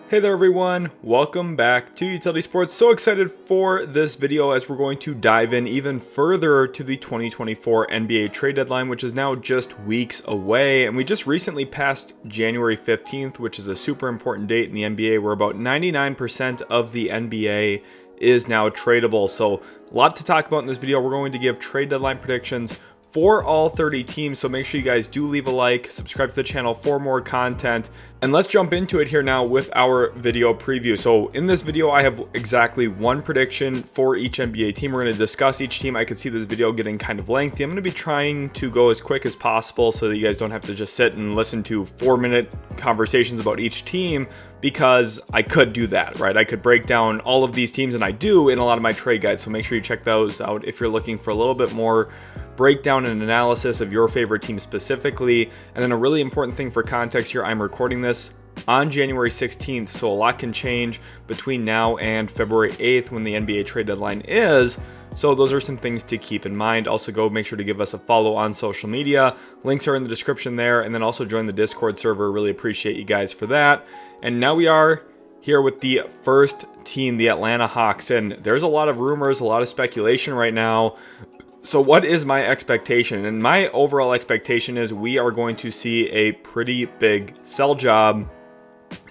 Hey there everyone, welcome back to Utility Sports. So excited for this video as we're going to dive in even further to the 2024 NBA trade deadline, which is now just weeks away. And we just recently passed January 15th, which is a super important date in the NBA where about 99% of the NBA is now tradable. So a lot to talk about in this video. We're going to give trade deadline predictions for all 30 teams, so make sure you guys do leave a like, subscribe to the channel for more content, and let's jump into it here now with our video preview. So in this video, I have exactly one prediction for each NBA team. We're going to discuss each team. I could see this video getting kind of lengthy. I'm going to be trying to go as quick as possible so that you guys don't have to just sit and listen to 4-minute conversations about each team, because I could do that, right? I could break down all of these teams, and I do in a lot of my trade guides, so make sure you check those out if you're looking for a little bit more breakdown and analysis of your favorite team specifically. And then a really important thing for context here, I'm recording this on January 16th, so a lot can change between now and February 8th when the NBA trade deadline is. So those are some things to keep in mind. Also, go make sure to give us a follow on social media. Links are in the description there, and then also join the Discord server. Really appreciate you guys for that. And now we are here with the first team, the Atlanta Hawks, and there's a lot of rumors, a lot of speculation right now. So what is my expectation? And my overall expectation is we are going to see a pretty big sell job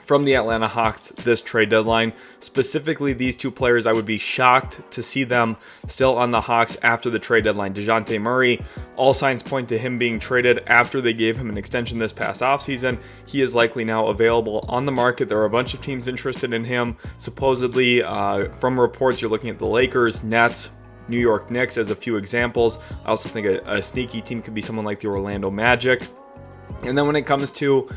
from the Atlanta Hawks this trade deadline. Specifically, these two players, I would be shocked to see them still on the Hawks after the trade deadline. DeJounte Murray, all signs point to him being traded after they gave him an extension this past offseason. He is likely now available on the market. There are a bunch of teams interested in him. Supposedly, from reports, you're looking at the Lakers, Nets, New York Knicks as a few examples. I also think a sneaky team could be someone like the Orlando Magic. And then when it comes to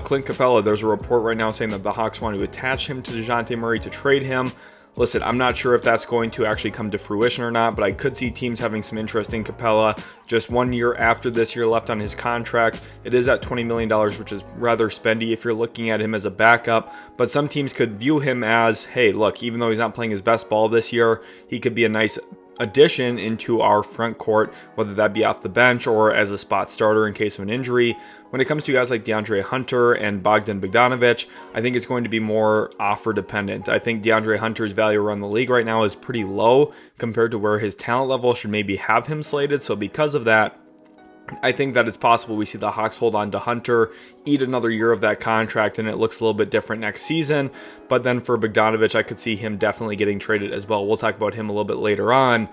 Clint Capella, there's a report right now saying that the Hawks want to attach him to DeJounte Murray to trade him. Listen, I'm not sure if that's going to actually come to fruition or not, but I could see teams having some interest in Capella just 1 year after this year left on his contract. It is at $20 million, which is rather spendy if you're looking at him as a backup, but some teams could view him as, hey, look, even though he's not playing his best ball this year, he could be a nice addition into our front court, whether that be off the bench or as a spot starter in case of an injury. When it comes to guys like DeAndre Hunter and Bogdan Bogdanovic, I think it's going to be more offer dependent. I think DeAndre Hunter's value around the league right now is pretty low compared to where his talent level should maybe have him slated. So because of that, I think that it's possible we see the Hawks hold on to Hunter, eat another year of that contract, and it looks a little bit different next season. But then for Bogdanovic, I could see him definitely getting traded as well. We'll talk about him a little bit later on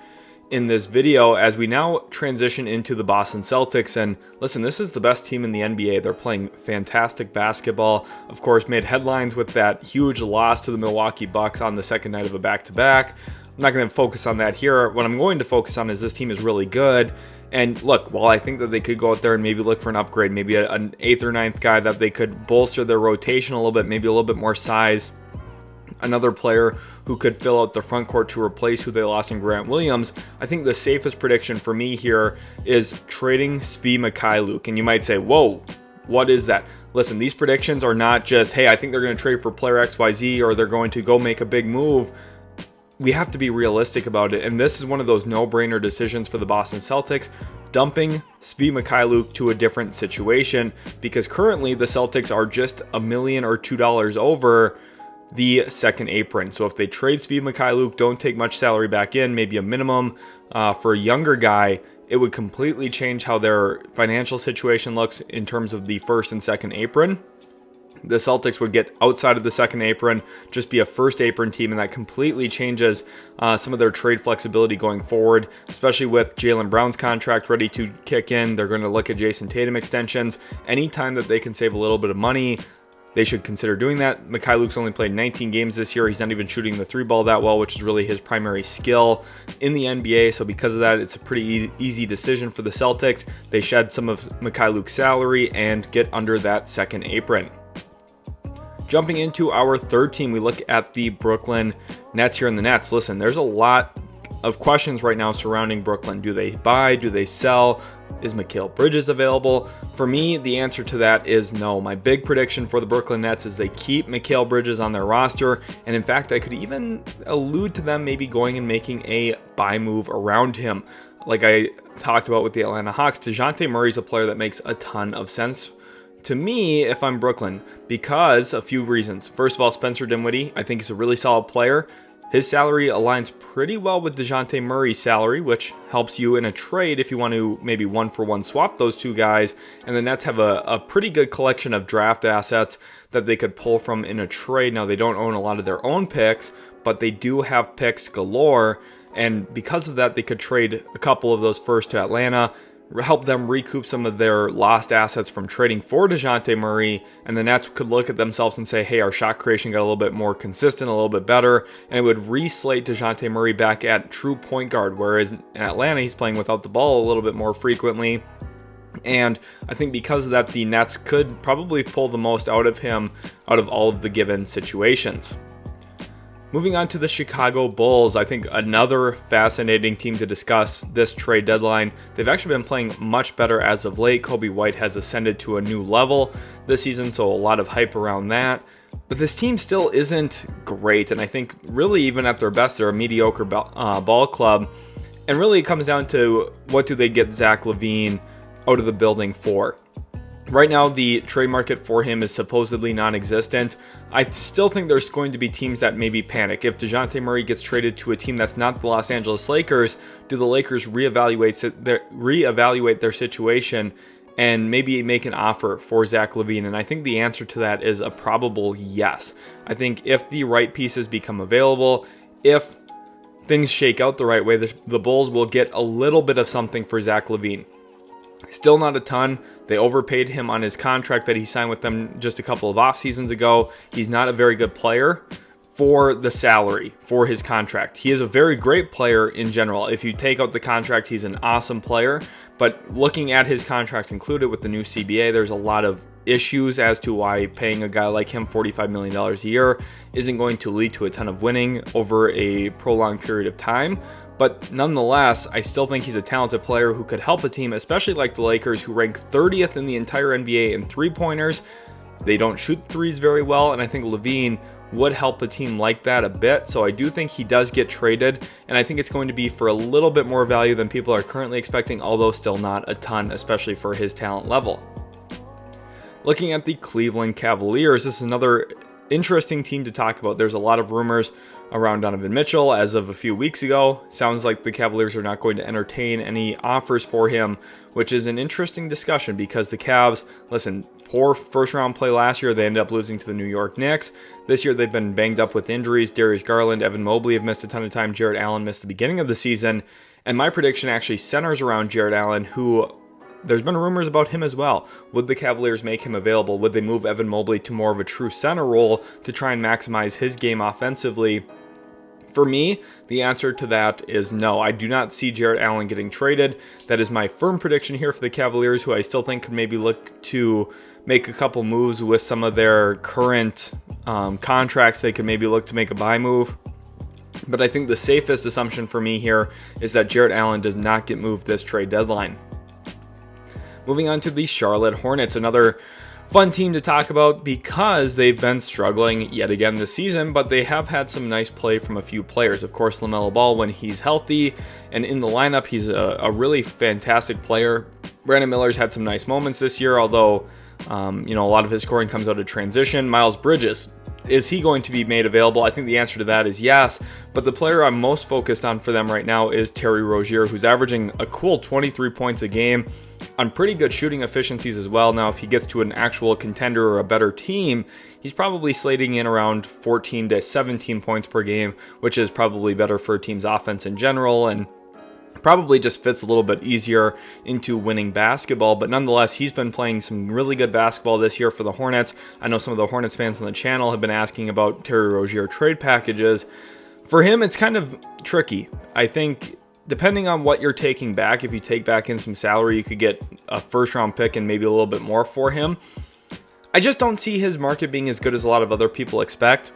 in this video as we now transition into the Boston Celtics. And listen, this is the best team in the NBA. They're playing fantastic basketball. Of course, made headlines with that huge loss to the Milwaukee Bucks on the second night of a back-to-back. I'm not going to focus on that here. What I'm going to focus on is this team is really good. And look, while I think that they could go out there and maybe look for an upgrade, maybe an 8th or 9th guy that they could bolster their rotation a little bit, maybe a little bit more size, another player who could fill out the front court to replace who they lost in Grant Williams, I think the safest prediction for me here is trading Svi Mykhailiuk. And you might say, whoa, what is that? Listen, these predictions are not just, hey, I think they're going to trade for player XYZ or they're going to go make a big move. We have to be realistic about it, and this is one of those no-brainer decisions for the Boston Celtics, dumping Svi Mykhailiuk to a different situation, because currently the Celtics are just $1 million or $2 over the second apron. So if they trade Svi Mykhailiuk, don't take much salary back in, maybe a minimum for a younger guy, it would completely change how their financial situation looks in terms of the first and second apron. The Celtics would get outside of the second apron, just be a first apron team, and that completely changes some of their trade flexibility going forward, especially with Jaylen Brown's contract ready to kick in. They're going to look at Jason Tatum extensions. Anytime that they can save a little bit of money, they should consider doing that. Mykhailiuk's only played 19 games this year. He's not even shooting the three ball that well, which is really his primary skill in the NBA. So because of that, it's a pretty easy decision for the Celtics. They shed some of Mykhailiuk's salary and get under that second apron. Jumping into our third team, we look at the Brooklyn Nets here in the Nets. Listen, there's a lot of questions right now surrounding Brooklyn. Do they buy? Do they sell? Is Mikal Bridges available? For me, the answer to that is no. My big prediction for the Brooklyn Nets is they keep Mikal Bridges on their roster. And in fact, I could even allude to them maybe going and making a buy move around him. Like I talked about with the Atlanta Hawks, DeJounte Murray's a player that makes a ton of sense to me if I'm Brooklyn, because a few reasons. First of all, Spencer Dinwiddie, I think he's a really solid player. His salary aligns pretty well with DeJounte Murray's salary, which helps you in a trade if you want to maybe one-for-one swap those two guys. And the Nets have a pretty good collection of draft assets that they could pull from in a trade. Now, they don't own a lot of their own picks, but they do have picks galore. And because of that, they could trade a couple of those first to Atlanta, help them recoup some of their lost assets from trading for DeJounte Murray, and the Nets could look at themselves and say, hey, our shot creation got a little bit more consistent, a little bit better, and it would re-slate DeJounte Murray back at true point guard, whereas in Atlanta, he's playing without the ball a little bit more frequently. And I think because of that, the Nets could probably pull the most out of him out of all of the given situations. Moving on to the Chicago Bulls, I think another fascinating team to discuss this trade deadline. They've actually been playing much better as of late. Kobe White has ascended to a new level this season, so a lot of hype around that. But this team still isn't great, and I think really even at their best, they're a mediocre ball club. And really it comes down to what do they get Zach LaVine out of the building for. Right now, the trade market for him is supposedly non-existent. I still think there's going to be teams that maybe panic. If DeJounte Murray gets traded to a team that's not the Los Angeles Lakers, do the Lakers reevaluate their situation and maybe make an offer for Zach LaVine? And I think the answer to that is a probable yes. I think if the right pieces become available, if things shake out the right way, the Bulls will get a little bit of something for Zach LaVine. Still not a ton. They overpaid him on his contract that he signed with them just a couple of off seasons ago. He's not a very good player for the salary, for his contract. He is a very great player in general. If you take out the contract, he's an awesome player. But looking at his contract included with the new CBA, there's a lot of issues as to why paying a guy like him $45 million a year isn't going to lead to a ton of winning over a prolonged period of time. But nonetheless, I still think he's a talented player who could help a team, especially like the Lakers, who rank 30th in the entire NBA in three-pointers. They don't shoot threes very well, and I think LaVine would help a team like that a bit. So I do think he does get traded, and I think it's going to be for a little bit more value than people are currently expecting, although still not a ton, especially for his talent level. Looking at the Cleveland Cavaliers, this is another interesting team to talk about. There's a lot of rumors around Donovan Mitchell as of a few weeks ago. Sounds like the Cavaliers are not going to entertain any offers for him, which is an interesting discussion because the Cavs, listen, poor first round play last year. They ended up losing to the New York Knicks. This year they've been banged up with injuries. Darius Garland, Evan Mobley have missed a ton of time. Jarrett Allen missed the beginning of the season. And my prediction actually centers around Jarrett Allen, who there's been rumors about him as well. Would the Cavaliers make him available? Would they move Evan Mobley to more of a true center role to try and maximize his game offensively? For me, the answer to that is no. I do not see Jarrett Allen getting traded. That is my firm prediction here for the Cavaliers, who I still think could maybe look to make a couple moves with some of their current contracts. They could maybe look to make a buy move. But I think the safest assumption for me here is that Jarrett Allen does not get moved this trade deadline. Moving on to the Charlotte Hornets, another fun team to talk about because they've been struggling yet again this season, but they have had some nice play from a few players. Of course, LaMelo Ball, when he's healthy and in the lineup, he's a really fantastic player. Brandon Miller's had some nice moments this year, although a lot of his scoring comes out of transition. Miles Bridges, is he going to be made available? I think the answer to that is yes, but the player I'm most focused on for them right now is Terry Rozier, who's averaging a cool 23 points a game on pretty good shooting efficiencies as well. Now, if he gets to an actual contender or a better team, he's probably slating in around 14 to 17 points per game, which is probably better for a team's offense in general and probably just fits a little bit easier into winning basketball. But nonetheless, he's been playing some really good basketball this year for the Hornets. I know some of the Hornets fans on the channel have been asking about Terry Rozier trade packages. For him, it's kind of tricky. I think depending on what you're taking back, if you take back in some salary, you could get a first round pick and maybe a little bit more for him. I just don't see his market being as good as a lot of other people expect.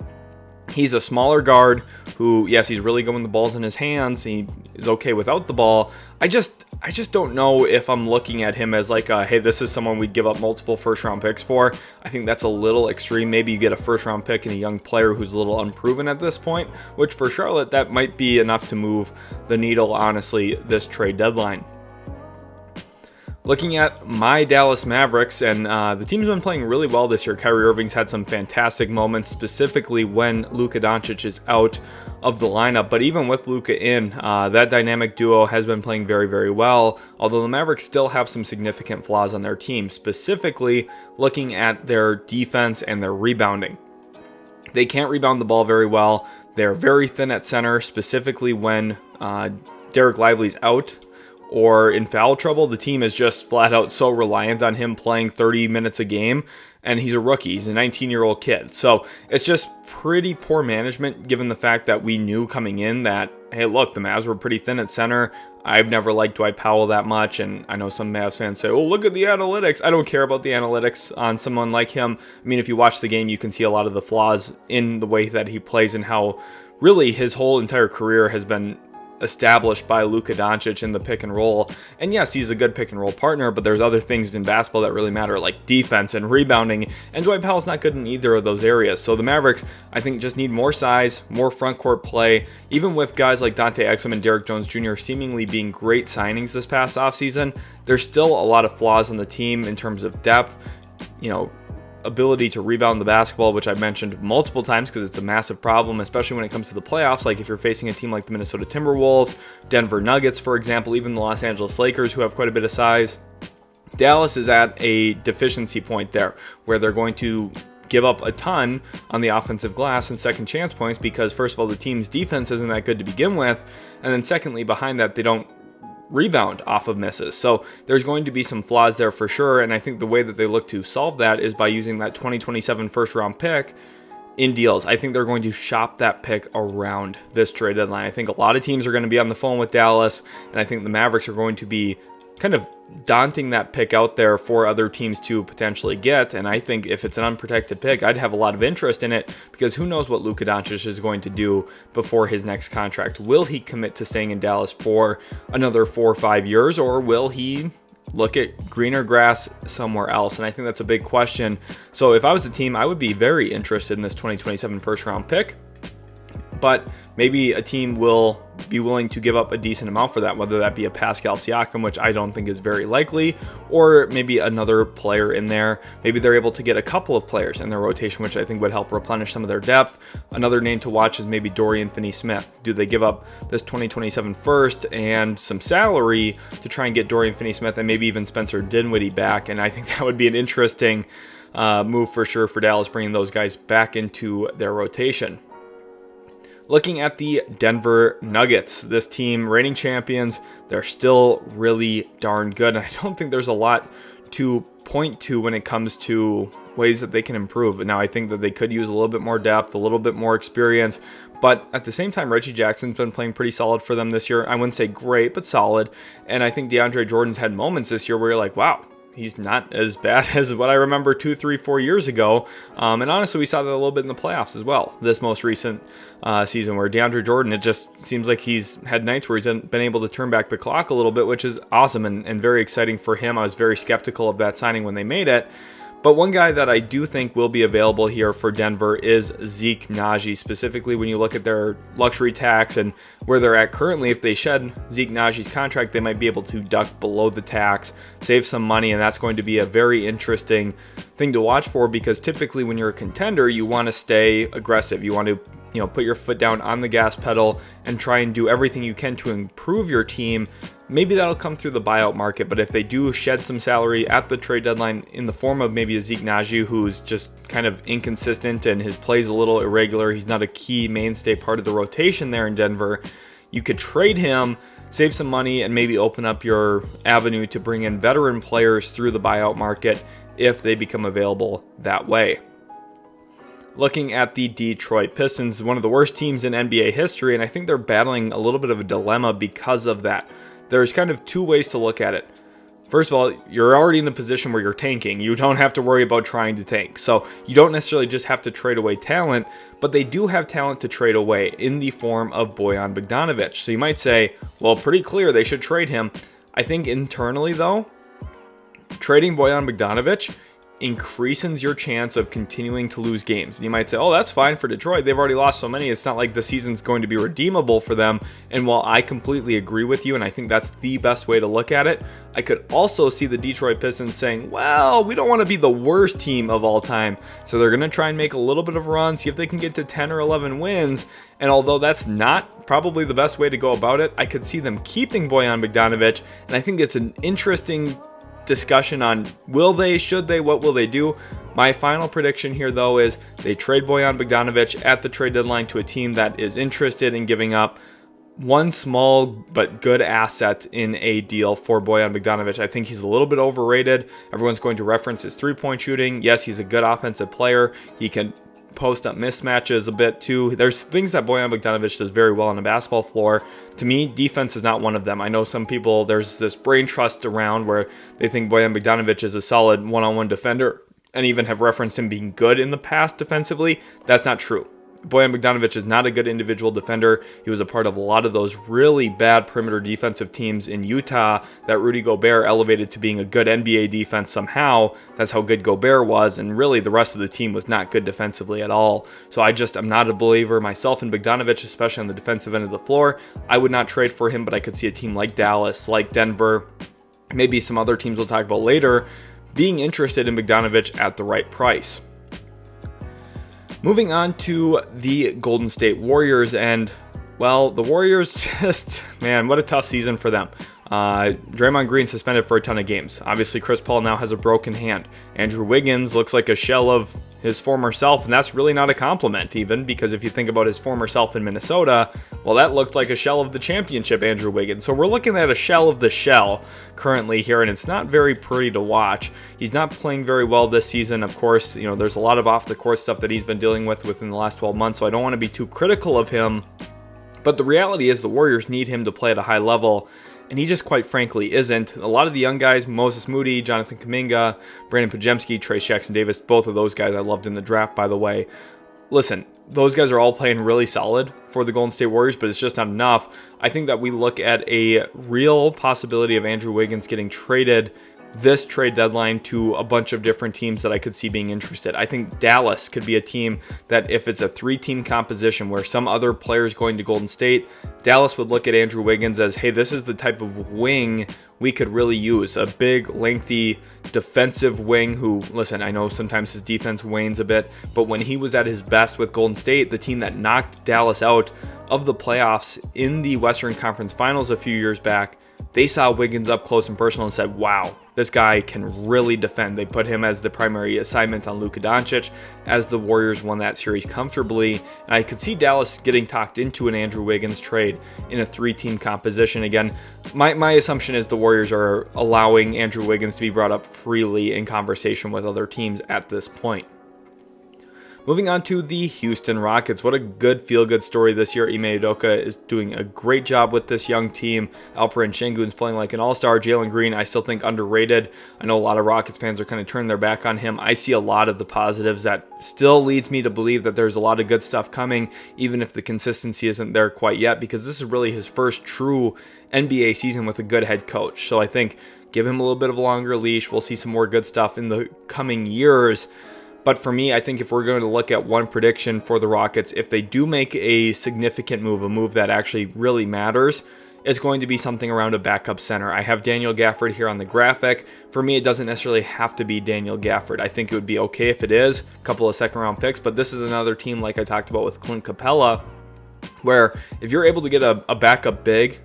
He's a smaller guard who, yes, he's really good when the ball's in his hands. He is okay without the ball. I just don't know if I'm looking at him as like, hey, this is someone we'd give up multiple first-round picks for. I think that's a little extreme. Maybe you get a first-round pick and a young player who's a little unproven at this point, which for Charlotte, that might be enough to move the needle, honestly, this trade deadline. Looking at my Dallas Mavericks, and the team's been playing really well this year. Kyrie Irving's had some fantastic moments, specifically when Luka Doncic is out of the lineup. But even with Luka in, that dynamic duo has been playing very, very well, although the Mavericks still have some significant flaws on their team, specifically looking at their defense and their rebounding. They can't rebound the ball very well. They're very thin at center, specifically when Derek Lively's out or in foul trouble. The team is just flat out so reliant on him playing 30 minutes a game, and he's a rookie. He's a 19-year-old kid. So it's just pretty poor management given the fact that we knew coming in that, hey, look, the Mavs were pretty thin at center. I've never liked Dwight Powell that much, and I know some Mavs fans say, oh, look at the analytics. I don't care about the analytics on someone like him. I mean, if you watch the game, you can see a lot of the flaws in the way that he plays and how really his whole entire career has been established by Luka Doncic in the pick and roll. And yes, he's a good pick and roll partner, but there's other things in basketball that really matter, like defense and rebounding, and Dwight Powell's not good in either of those areas. So the Mavericks, I think, just need more size, more front court play. Even with guys like Dante Exum and Derrick Jones Jr. seemingly being great signings this past offseason, there's still a lot of flaws on the team in terms of depth, ability to rebound the basketball, which I've mentioned multiple times because it's a massive problem, especially when it comes to the playoffs. Like if you're facing a team like the Minnesota Timberwolves, Denver Nuggets, for example, even the Los Angeles Lakers, who have quite a bit of size. Dallas is at a deficiency point there where they're going to give up a ton on the offensive glass and second chance points because, first of all, the team's defense isn't that good to begin with, and then secondly, behind that, they don't rebound off of misses. So there's going to be some flaws there for sure, and I think the way that they look to solve that is by using that 2027 first round pick in deals. I think they're going to shop that pick around this trade deadline. I think a lot of teams are going to be on the phone with Dallas, and I think the Mavericks are going to be kind of daunting that pick out there for other teams to potentially get. And I think if it's an unprotected pick, I'd have a lot of interest in it because who knows what Luka Doncic is going to do before his next contract. Will he commit to staying in Dallas for another 4 or 5 years, or will he look at greener grass somewhere else? And I think that's a big question. So if I was a team, I would be very interested in this 2027 first round pick, but maybe a team will be willing to give up a decent amount for that, whether that be a Pascal Siakam, which I don't think is very likely, or maybe another player in there. Maybe they're able to get a couple of players in their rotation, which I think would help replenish some of their depth. Another name to watch is maybe Dorian Finney-Smith. Do they give up this 2027 first and some salary to try and get Dorian Finney-Smith and maybe even Spencer Dinwiddie back? And I think that would be an interesting move for sure for Dallas, bringing those guys back into their rotation. Looking at the Denver Nuggets, this team, reigning champions, they're still really darn good. And I don't think there's a lot to point to when it comes to ways that they can improve. Now, I think that they could use a little bit more depth, a little bit more experience. But at the same time, Reggie Jackson's been playing pretty solid for them this year. I wouldn't say great, but solid. And I think DeAndre Jordan's had moments this year where you're like, wow, he's not as bad as what I remember 2, 3, 4 years ago. And honestly, we saw that a little bit in the playoffs as well, this most recent season, where DeAndre Jordan, it just seems like he's had nights where he's been able to turn back the clock a little bit, which is awesome and very exciting for him. I was very skeptical of that signing when they made it. But one guy that I do think will be available here for Denver is Zeke Naji, specifically when you look at their luxury tax and where they're at currently. If they shed Zeke Naji's contract, they might be able to duck below the tax, save some money, and that's going to be a very interesting thing to watch for because typically when you're a contender, you want to stay aggressive. You want to put your foot down on the gas pedal and try and do everything you can to improve your team. Maybe that'll come through the buyout market, but if they do shed some salary at the trade deadline in the form of maybe a Zeke Naji who's just kind of inconsistent and his play's a little irregular, he's not a key mainstay part of the rotation there in Denver, you could trade him, save some money, and maybe open up your avenue to bring in veteran players through the buyout market if they become available that way. Looking at the Detroit Pistons, one of the worst teams in NBA history, and I think they're battling a little bit of a dilemma because of that. There's kind of two ways to look at it. First of all, you're already in the position where you're tanking. You don't have to worry about trying to tank. So you don't necessarily just have to trade away talent, but they do have talent to trade away in the form of Bojan Bogdanovic. So you might say, well, pretty clear they should trade him. I think internally, though, trading Bojan Bogdanovic increases your chance of continuing to lose games. And you might say, oh, that's fine for Detroit. They've already lost so many. It's not like the season's going to be redeemable for them. And while I completely agree with you, and I think that's the best way to look at it, I could also see the Detroit Pistons saying, well, we don't want to be the worst team of all time. So they're going to try and make a little bit of a run, see if they can get to 10 or 11 wins. And although that's not probably the best way to go about it, I could see them keeping Bojan Bogdanovic. And I think it's an interesting discussion on will they, should they, what will they do. My final prediction here, though, is they trade Bojan Bogdanovic at the trade deadline to a team that is interested in giving up one small but good asset in a deal for Bojan Bogdanovic. I think he's a little bit overrated. Everyone's going to reference his three-point shooting. Yes, he's a good offensive player. He can post up mismatches a bit too. There's things that Bojan Bogdanovic does very well on the basketball floor. To me, defense is not one of them. I know some people, there's this brain trust around where they think Bojan Bogdanovic is a solid one-on-one defender and even have referenced him being good in the past defensively. That's not true. Bojan Bogdanovic is not a good individual defender. He was a part of a lot of those really bad perimeter defensive teams in Utah that Rudy Gobert elevated to being a good NBA defense somehow. That's how good Gobert was, and really the rest of the team was not good defensively at all. So I'm not a believer myself in Bogdanovic, especially on the defensive end of the floor. I would not trade for him, but I could see a team like Dallas, like Denver, maybe some other teams we'll talk about later, being interested in Bogdanovic at the right price. Moving on to the Golden State Warriors, and, well, the Warriors just, man, what a tough season for them. Draymond Green suspended for a ton of games. Obviously, Chris Paul now has a broken hand. Andrew Wiggins looks like a shell of his former self, and that's really not a compliment even, because if you think about his former self in Minnesota, well, that looked like a shell of the championship Andrew Wiggins. So we're looking at a shell of the shell currently here, and it's not very pretty to watch. He's not playing very well this season. Of course, there's a lot of off-the-court stuff that he's been dealing with within the last 12 months, so I don't want to be too critical of him. But the reality is the Warriors need him to play at a high level, and he just quite frankly isn't. A lot of the young guys, Moses Moody, Jonathan Kuminga, Brandon Podziemski, Trace Jackson-Davis, both of those guys I loved in the draft, by the way. Listen, those guys are all playing really solid for the Golden State Warriors, but it's just not enough. I think that we look at a real possibility of Andrew Wiggins getting traded this trade deadline to a bunch of different teams that I could see being interested. I think Dallas could be a team that, if it's a three-team composition where some other players going to Golden State, Dallas would look at Andrew Wiggins as, hey, this is the type of wing we could really use. A big, lengthy, defensive wing who, listen, I know sometimes his defense wanes a bit, but when he was at his best with Golden State, the team that knocked Dallas out of the playoffs in the Western Conference Finals a few years back, they saw Wiggins up close and personal and said, wow, this guy can really defend. They put him as the primary assignment on Luka Doncic as the Warriors won that series comfortably. And I could see Dallas getting talked into an Andrew Wiggins trade in a three-team composition. Again, my assumption is the Warriors are allowing Andrew Wiggins to be brought up freely in conversation with other teams at this point. Moving on to the Houston Rockets. What a good feel-good story this year. Ime Udoka is doing a great job with this young team. Alperen Şengün's playing like an all-star. Jalen Green, I still think underrated. I know a lot of Rockets fans are kind of turning their back on him. I see a lot of the positives that still leads me to believe that there's a lot of good stuff coming, even if the consistency isn't there quite yet, because this is really his first true NBA season with a good head coach. So I think give him a little bit of a longer leash. We'll see some more good stuff in the coming years. But for me, I think if we're going to look at one prediction for the Rockets, if they do make a significant move, a move that actually really matters, it's going to be something around a backup center. I have Daniel Gafford here on the graphic. For me, it doesn't necessarily have to be Daniel Gafford. I think it would be okay if it is, a couple of second-round picks, but this is another team like I talked about with Clint Capella, where if you're able to get a backup big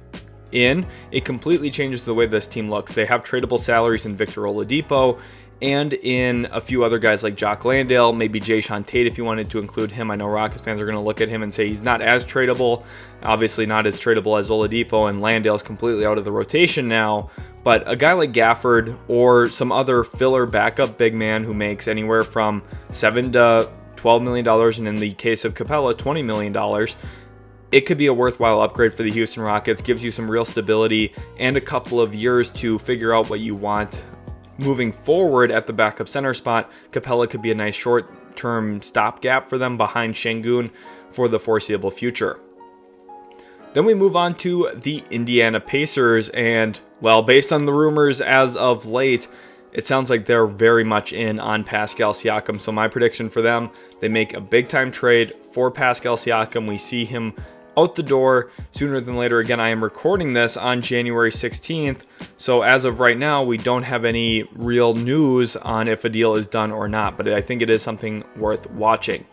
in, it completely changes the way this team looks. They have tradable salaries in Victor Oladipo, and in a few other guys like Jock Landale, maybe Jae'Sean Tate if you wanted to include him. I know Rockets fans are going to look at him and say he's not as tradable, obviously not as tradable as Oladipo, and Landale's completely out of the rotation now. But a guy like Gafford or some other filler backup big man who makes anywhere from $7 to $12 million, and in the case of Capella, $20 million, it could be a worthwhile upgrade for the Houston Rockets, gives you some real stability and a couple of years to figure out what you want moving forward at the backup center spot. Capella could be a nice short-term stopgap for them behind Şengün for the foreseeable future. Then we move on to the Indiana Pacers, and, well, based on the rumors as of late, it sounds like they're very much in on Pascal Siakam. So my prediction for them, they make a big-time trade for Pascal Siakam. We see him out the door sooner than later. Again, I am recording this on January 16th. So as of right now, we don't have any real news on if a deal is done or not, but I think it is something worth watching.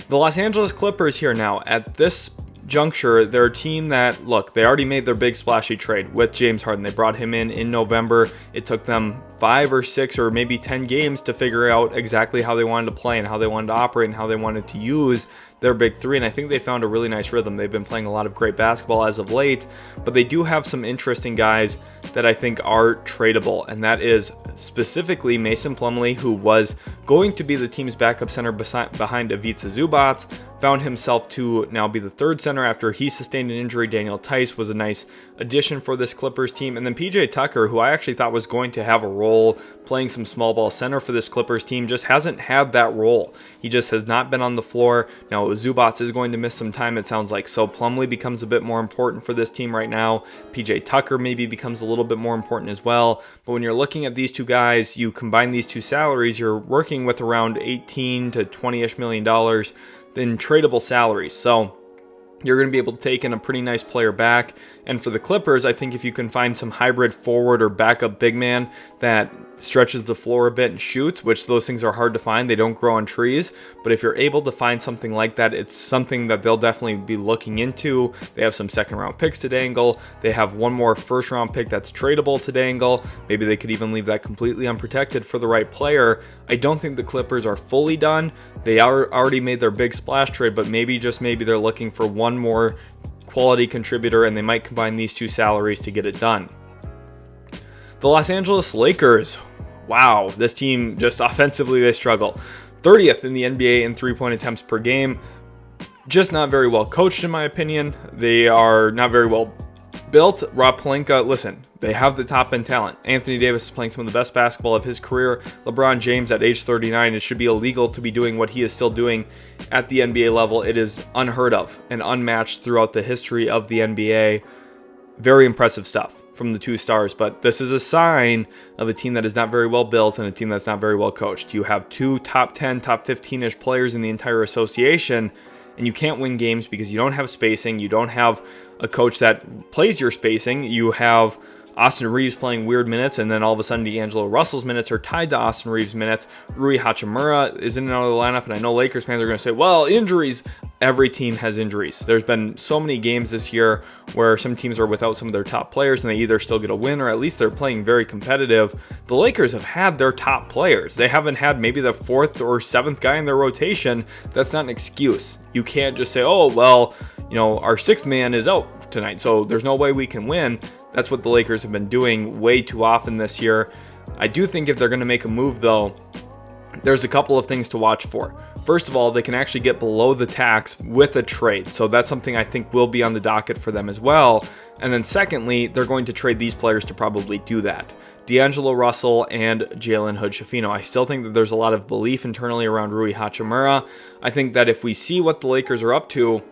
The Los Angeles Clippers here now. At this juncture, they're a team that, look, they already made their big splashy trade with James Harden. They brought him in November. It took them 5 or 6 or maybe 10 games to figure out exactly how they wanted to play and how they wanted to operate and how they wanted to use their big three, and I think they found a really nice rhythm. They've been playing a lot of great basketball as of late, but they do have some interesting guys that I think are tradable, and that is specifically Mason Plumlee, who was going to be the team's backup center behind Ivica Zubac, found himself to now be the third center after he sustained an injury. Daniel Tice was a nice addition for this Clippers team, and then PJ Tucker, who I actually thought was going to have a role playing some small ball center for this Clippers team, just hasn't had that role. He just has not been on the floor. Now Zubac is going to miss some time, it sounds like, so Plumlee becomes a bit more important for this team right now. PJ Tucker maybe becomes a little bit more important as well, but when you're looking at these two guys, you combine these two salaries, you're working with around $18 to $20-ish million in tradable salaries. So you're going to be able to take in a pretty nice player back. And for the Clippers, I think if you can find some hybrid forward or backup big man that stretches the floor a bit and shoots, which those things are hard to find, they don't grow on trees, but if you're able to find something like that, it's something that they'll definitely be looking into. They have some second round picks to dangle. They have one more first round pick that's tradable to dangle. Maybe they could even leave that completely unprotected for the right player. I don't think the Clippers are fully done. They already made their big splash trade, but maybe, just maybe, they're looking for one more quality contributor, and they might combine these two salaries to get it done. The Los Angeles Lakers. Wow, this team just offensively, they struggle. 30th in the NBA in three-point attempts per game. Just not very well coached, in my opinion. They are not very well built. Rob Pelinka, listen, they have the top-end talent. Anthony Davis is playing some of the best basketball of his career. LeBron James at age 39, it should be illegal to be doing what he is still doing at the NBA level. It is unheard of and unmatched throughout the history of the NBA. Very impressive stuff from the two stars, but this is a sign of a team that is not very well built and a team that's not very well coached. You have two top 10, top 15-ish players in the entire association, and you can't win games because you don't have spacing. You don't have a coach that plays your spacing. You have Austin Reeves playing weird minutes, and then all of a sudden D'Angelo Russell's minutes are tied to Austin Reeves' minutes. Rui Hachimura is in and out of the lineup, and I know Lakers fans are going to say, well, injuries. Every team has injuries. There's been so many games this year where some teams are without some of their top players, and they either still get a win or at least they're playing very competitive. The Lakers have had their top players. They haven't had maybe the 4th or 7th guy in their rotation. That's not an excuse. You can't just say, oh, well, our 6th man is out tonight, so there's no way we can win. That's what the Lakers have been doing way too often this year. I do think if they're going to make a move, though, there's a couple of things to watch for. First of all, they can actually get below the tax with a trade. So that's something I think will be on the docket for them as well. And then secondly, they're going to trade these players to probably do that. D'Angelo Russell and Jalen Hood-Schifino. I still think that there's a lot of belief internally around Rui Hachimura. I think that if we see what the Lakers are up to,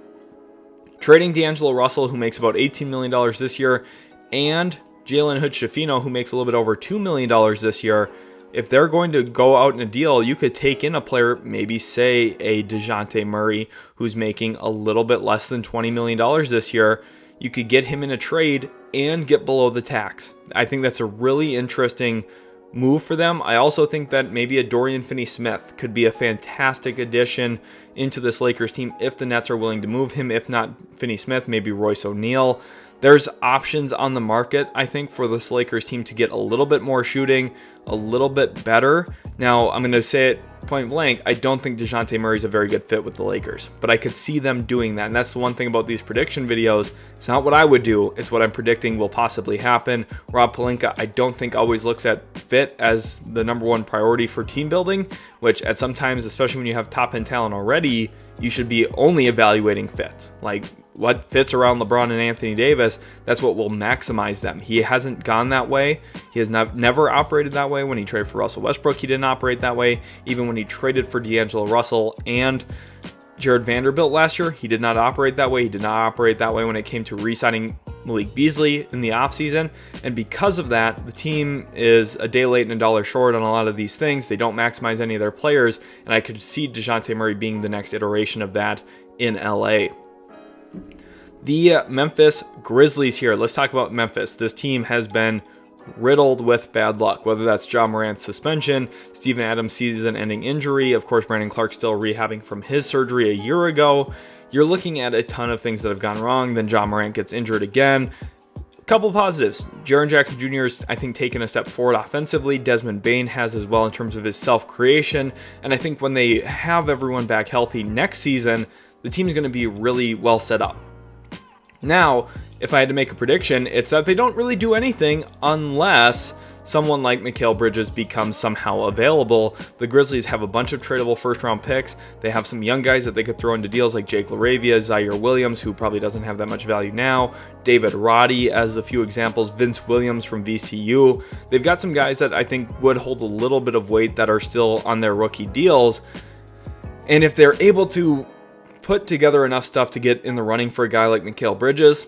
trading D'Angelo Russell, who makes about $18 million this year, and Jalen Hood-Schifino, who makes a little bit over $2 million this year, if they're going to go out in a deal, you could take in a player, maybe say a DeJounte Murray, who's making a little bit less than $20 million this year. You could get him in a trade and get below the tax. I think that's a really interesting move for them. I also think that maybe a Dorian Finney-Smith could be a fantastic addition into this Lakers team if the Nets are willing to move him. If not Finney-Smith, maybe Royce O'Neal. There's options on the market, I think, for this Lakers team to get a little bit more shooting, a little bit better. Now, I'm going to say it point blank, I don't think DeJounte Murray's a very good fit with the Lakers, but I could see them doing that. And that's the one thing about these prediction videos. It's not what I would do, it's what I'm predicting will possibly happen. Rob Pelinka, I don't think always looks at fit as the number one priority for team building, which at sometimes, especially when you have top-end talent already, you should be only evaluating fit. Like, what fits around LeBron and Anthony Davis, that's what will maximize them. He hasn't gone that way. He has never operated that way. When he traded for Russell Westbrook, he didn't operate that way. Even when he traded for D'Angelo Russell and Jared Vanderbilt last year, he did not operate that way. He did not operate that way when it came to re-signing Malik Beasley in the offseason, and because of that, the team is a day late and a dollar short on a lot of these things. They don't maximize any of their players, and I could see DeJounte Murray being the next iteration of that in LA. The Memphis Grizzlies here. Let's talk about Memphis. This team has been riddled with bad luck, whether that's Ja Morant's suspension, Steven Adams' season-ending injury, of course Brandon Clark still rehabbing from his surgery a year ago. You're looking at a ton of things that have gone wrong. Then Ja Morant gets injured again. A couple positives. Jaren Jackson Jr. is, I think, taken a step forward offensively. Desmond Bane has as well in terms of his self-creation. And I think when they have everyone back healthy next season, the team's going to be really well set up. Now, if I had to make a prediction, it's that they don't really do anything unless someone like Mikal Bridges becomes somehow available. The Grizzlies have a bunch of tradable first-round picks. They have some young guys that they could throw into deals like Jake LaRavia, Zaire Williams, who probably doesn't have that much value now, David Roddy as a few examples, Vince Williams from VCU. They've got some guys that I think would hold a little bit of weight that are still on their rookie deals. And if they're able to put together enough stuff to get in the running for a guy like Mikal Bridges,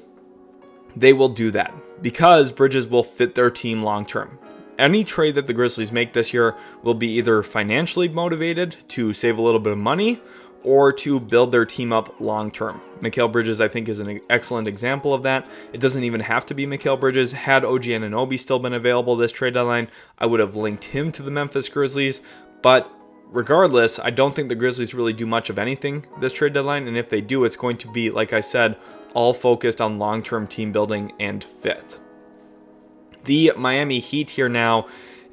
they will do that because Bridges will fit their team long term. Any trade that the Grizzlies make this year will be either financially motivated to save a little bit of money or to build their team up long term. Mikal Bridges, I think, is an excellent example of that. It doesn't even have to be Mikal Bridges. Had OG Anunoby still been available this trade deadline, I would have linked him to the Memphis Grizzlies, but regardless, I don't think the Grizzlies really do much of anything this trade deadline, and if they do, it's going to be, like I said, all focused on long-term team building and fit. The Miami Heat here now,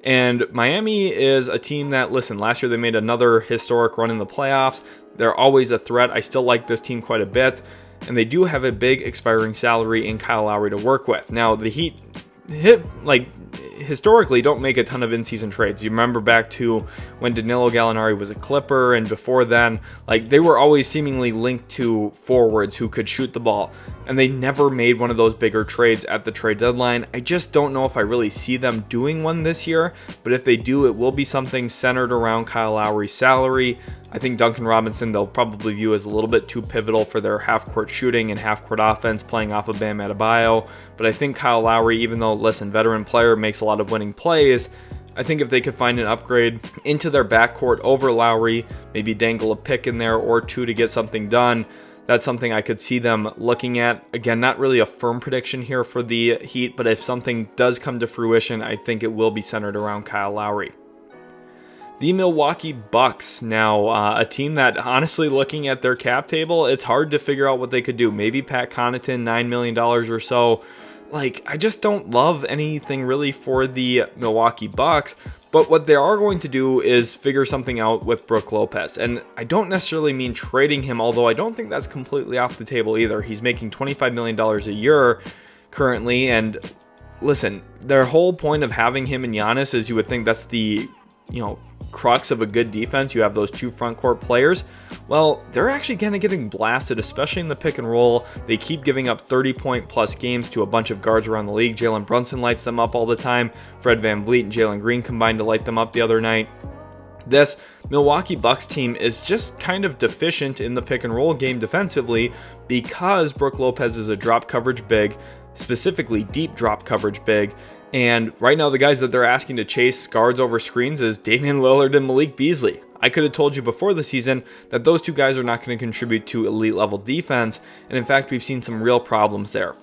and Miami is a team that, listen, last year they made another historic run in the playoffs. They're always a threat. I still like this team quite a bit, and they do have a big expiring salary in Kyle Lowry to work with. Now, the Heat historically don't make a ton of in-season trades. You remember back to when Danilo Gallinari was a Clipper, and before then, they were always seemingly linked to forwards who could shoot the ball, and they never made one of those bigger trades at the trade deadline. I just don't know if I really see them doing one this year, but if they do, it will be something centered around Kyle Lowry's salary. I think Duncan Robinson they'll probably view as a little bit too pivotal for their half-court shooting and half-court offense playing off of Bam Adebayo. But I think Kyle Lowry, even though, listen, veteran player, makes a lot of winning plays, I think if they could find an upgrade into their backcourt over Lowry, maybe dangle a pick in there or two to get something done, that's something I could see them looking at. Again, not really a firm prediction here for the Heat, but if something does come to fruition, I think it will be centered around Kyle Lowry. The Milwaukee Bucks, now a team that, honestly, looking at their cap table, it's hard to figure out what they could do. Maybe Pat Connaughton, $9 million or so. I just don't love anything really for the Milwaukee Bucks, but what they are going to do is figure something out with Brook Lopez. And I don't necessarily mean trading him, although I don't think that's completely off the table either. He's making $25 million a year currently, and listen, their whole point of having him and Giannis is you would think that's the crux of a good defense. You have those two front court players. Well, they're actually kind of getting blasted, especially in the pick and roll. They keep giving up 30-point plus games to a bunch of guards around the league. Jalen Brunson lights them up all the time. Fred VanVleet and Jalen Green combined to light them up the other night. This Milwaukee Bucks team is just kind of deficient in the pick and roll game defensively because Brook Lopez is a drop coverage big, specifically deep drop coverage big. And right now, the guys that they're asking to chase guards over screens is Damian Lillard and Malik Beasley. I could have told you before the season that those two guys are not going to contribute to elite level defense. And in fact, we've seen some real problems there.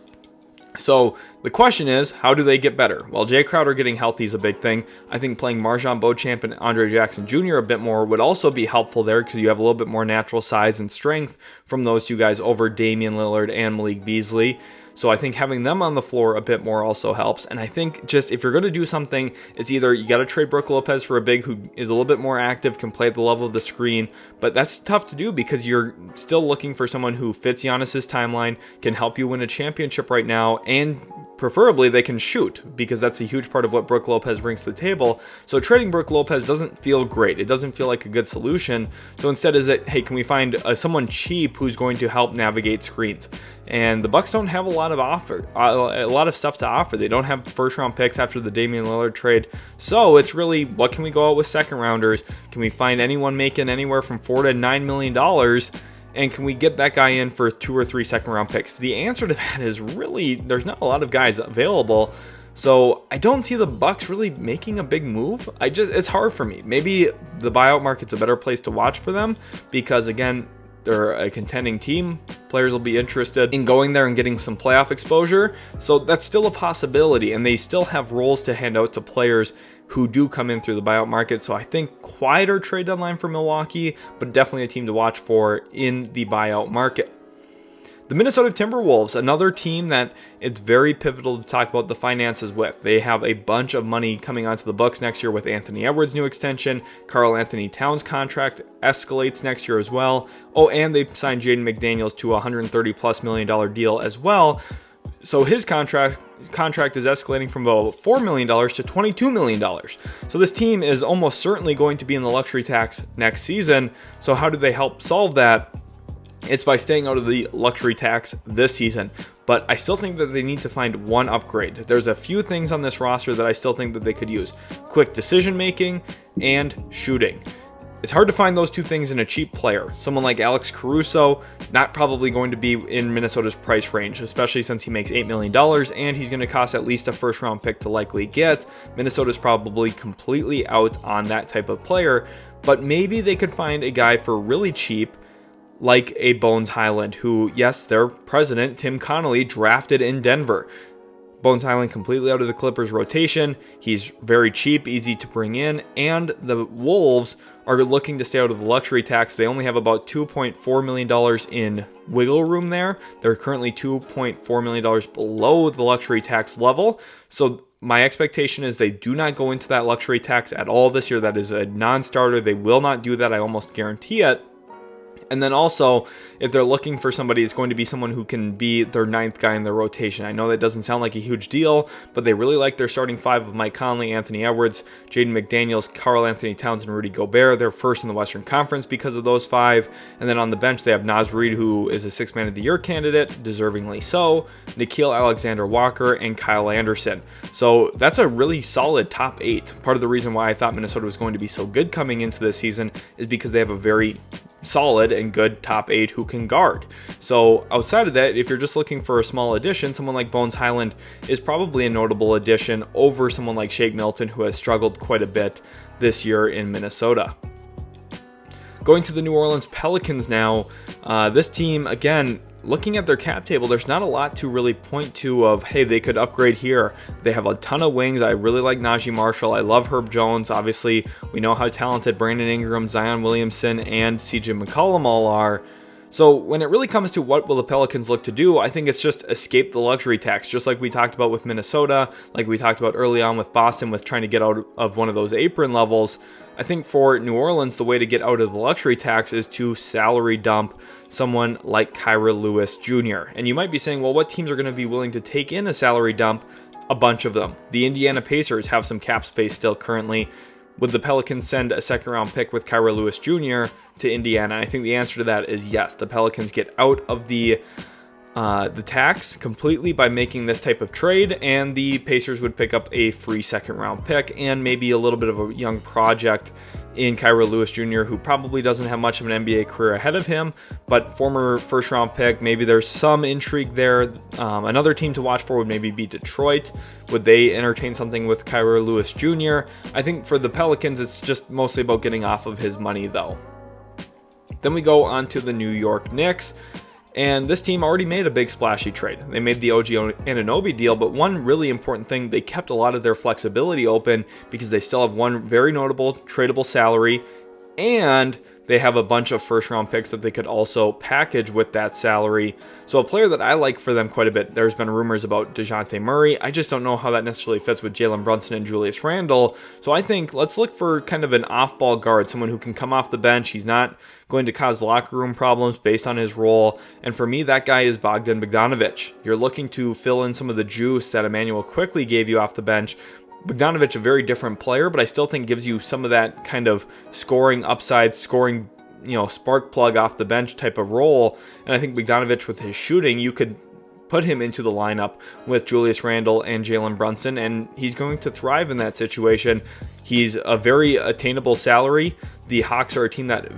So the question is, how do they get better? Well, Jay Crowder getting healthy is a big thing. I think playing MarJon Beauchamp and Andre Jackson Jr. a bit more would also be helpful there because you have a little bit more natural size and strength from those two guys over Damian Lillard and Malik Beasley. So I think having them on the floor a bit more also helps. And I think just if you're going to do something, it's either you got to trade Brook Lopez for a big who is a little bit more active, can play at the level of the screen. But that's tough to do because you're still looking for someone who fits Giannis's timeline, can help you win a championship right now, and preferably they can shoot because that's a huge part of what Brook Lopez brings to the table. So trading Brook Lopez doesn't feel great. It doesn't feel like a good solution. So instead is it, hey, can we find someone cheap who's going to help navigate screens? And the Bucks don't have a lot of stuff to offer. They don't have first round picks after the Damian Lillard trade. So it's really, what can we go out with second rounders? Can we find anyone making anywhere from $4 to $9 million? And can we get that guy in for 2 or 3 second round picks? The answer to that is really, there's not a lot of guys available. So I don't see the Bucks really making a big move. It's hard for me. Maybe the buyout market's a better place to watch for them because, again, they're a contending team. Players will be interested in going there and getting some playoff exposure. So that's still a possibility, and they still have roles to hand out to players who do come in through the buyout market. So I think quieter trade deadline for Milwaukee, but definitely a team to watch for in the buyout market. The Minnesota Timberwolves, another team that it's very pivotal to talk about the finances with. They have a bunch of money coming onto the books next year with Anthony Edwards' new extension. Karl Anthony Towns' contract escalates next year as well. Oh, and they signed Jaden McDaniels to a $130+ million deal as well. So his contract is escalating from about $4 million to $22 million. So this team is almost certainly going to be in the luxury tax next season. So how do they help solve that? It's by staying out of the luxury tax this season. But I still think that they need to find one upgrade. There's a few things on this roster that I still think that they could use. Quick decision making and shooting. It's hard to find those two things in a cheap player. Someone like Alex Caruso, not probably going to be in Minnesota's price range, especially since he makes $8 million and he's going to cost at least a first round pick to likely get. Minnesota's probably completely out on that type of player, but maybe they could find a guy for really cheap like a Bones Highland, who, yes, their president, Tim Connolly, drafted in Denver. Bones Highland completely out of the Clippers rotation. He's very cheap, easy to bring in, and the Wolves are looking to stay out of the luxury tax. They only have about $2.4 million in wiggle room there. They're currently $2.4 million below the luxury tax level. So my expectation is they do not go into that luxury tax at all this year. That is a non-starter. They will not do that. I almost guarantee it. And then also, if they're looking for somebody, it's going to be someone who can be their 9th guy in their rotation. I know that doesn't sound like a huge deal, but they really like their starting 5 of Mike Conley, Anthony Edwards, Jaden McDaniels, Karl Anthony Towns, and Rudy Gobert. They're first in the Western Conference because of those 5. And then on the bench, they have Naz Reid, who is a 6th Man of the Year candidate, deservingly so, Nickeil Alexander-Walker, and Kyle Anderson. So that's a really solid top 8. Part of the reason why I thought Minnesota was going to be so good coming into this season is because they have a very solid and good top 8 who can guard. So outside of that, if you're just looking for a small addition, someone like Bones Highland is probably a notable addition over someone like Shake Milton, who has struggled quite a bit this year in Minnesota. Going to the New Orleans Pelicans now, this team, again, looking at their cap table, there's not a lot to really point to of, hey, they could upgrade here. They have a ton of wings. I really like Najee Marshall. I love Herb Jones. Obviously, we know how talented Brandon Ingram, Zion Williamson, and CJ McCollum all are. So when it really comes to what will the Pelicans look to do, I think it's just escape the luxury tax, just like we talked about with Minnesota, like we talked about early on with Boston with trying to get out of one of those apron levels. I think for New Orleans, the way to get out of the luxury tax is to salary dump someone like Kira Lewis Jr. And you might be saying, well, what teams are going to be willing to take in a salary dump? A bunch of them. The Indiana Pacers have some cap space still currently. Would the Pelicans send a second-round pick with Kira Lewis Jr. to Indiana? I think the answer to that is yes. The Pelicans get out of the tax completely by making this type of trade, and the Pacers would pick up a free second-round pick and maybe a little bit of a young project in Kira Lewis Jr., who probably doesn't have much of an NBA career ahead of him, but former first-round pick. Maybe there's some intrigue there. Another team to watch for would maybe be Detroit. Would they entertain something with Kira Lewis Jr.? I think for the Pelicans, it's just mostly about getting off of his money, though. Then we go on to the New York Knicks. And this team already made a big splashy trade. They made the OG Anunoby deal, but one really important thing, they kept a lot of their flexibility open because they still have one very notable tradable salary, and they have a bunch of first-round picks that they could also package with that salary. So a player that I like for them quite a bit, there's been rumors about DeJounte Murray. I just don't know how that necessarily fits with Jalen Brunson and Julius Randle. So I think let's look for kind of an off-ball guard, someone who can come off the bench. He's not going to cause locker room problems based on his role. And for me, that guy is Bogdan Bogdanovic. You're looking to fill in some of the juice that Emmanuel quickly gave you off the bench. Bogdanovic, a very different player, but I still think gives you some of that kind of scoring upside, scoring, spark plug off the bench type of role. And I think Bogdanovic, with his shooting, you could put him into the lineup with Julius Randle and Jalen Brunson, and he's going to thrive in that situation. He's a very attainable salary. The Hawks are a team that